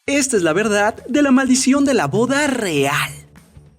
Esta es la verdad de la maldición de la boda real.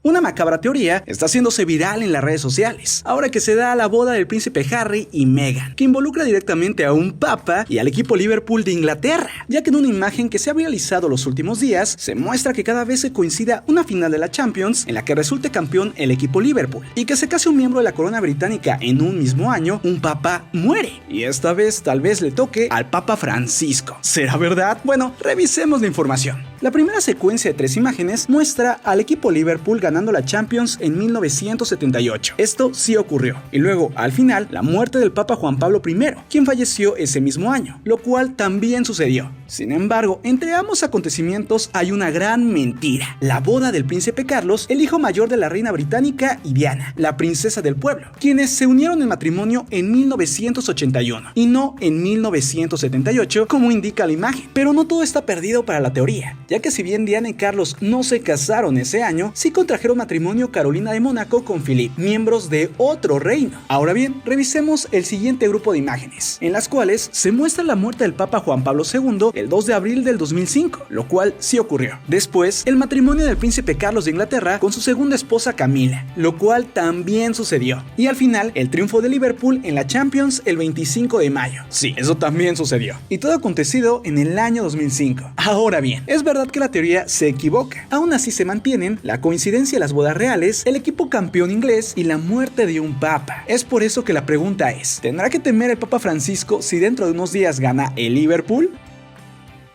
Una macabra teoría está haciéndose viral en las redes sociales, ahora que se da la boda del príncipe Harry y Meghan, que involucra directamente a un papa y al equipo Liverpool de Inglaterra, ya que en una imagen que se ha viralizado los últimos días, se muestra que cada vez se coincida una final de la Champions en la que resulte campeón el equipo Liverpool, y que se case un miembro de la corona británica en un mismo año, un papa muere, y esta vez tal vez le toque al Papa Francisco. ¿Será verdad? Bueno, revisemos la información. La primera secuencia de 3 imágenes muestra al equipo Liverpool ganando la Champions en 1978. Esto sí ocurrió. Y luego, al final, la muerte del Papa Juan Pablo I, quien falleció ese mismo año, lo cual también sucedió. Sin embargo, entre ambos acontecimientos hay una gran mentira: la boda del príncipe Carlos, el hijo mayor de la reina británica, y Diana, la princesa del pueblo, quienes se unieron en matrimonio en 1981 y no en 1978 como indica la imagen. Pero no todo está perdido para la teoría, ya que si bien Diana y Carlos no se casaron ese año, sí contrajeron matrimonio Carolina de Mónaco con Philippe, miembros de otro reino. Ahora bien, revisemos el siguiente grupo de imágenes, en las cuales se muestra la muerte del Papa Juan Pablo II el 2 de abril del 2005, lo cual sí ocurrió. Después, el matrimonio del príncipe Carlos de Inglaterra con su segunda esposa Camila, lo cual también sucedió. Y al final, el triunfo de Liverpool en la Champions el 25 de mayo. Sí, eso también sucedió. Y todo acontecido en el año 2005. Ahora bien, es verdad que la teoría se equivoca. Aún así se mantienen la coincidencia de las bodas reales, el equipo campeón inglés y la muerte de un papa. Es por eso que la pregunta es: ¿tendrá que temer el Papa Francisco si dentro de unos días gana el Liverpool?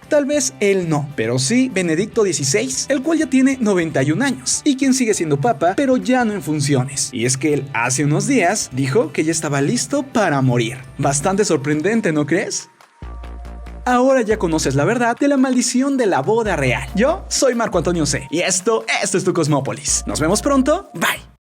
Tal vez él no, pero sí Benedicto XVI, el cual ya tiene 91 años y quien sigue siendo papa, pero ya no en funciones. Y es que él hace unos días dijo que ya estaba listo para morir. Bastante sorprendente, ¿no crees? Ahora ya conoces la verdad de la maldición de la boda real. Yo soy Marco Antonio C. y esto es tu Cosmópolis. Nos vemos pronto. Bye.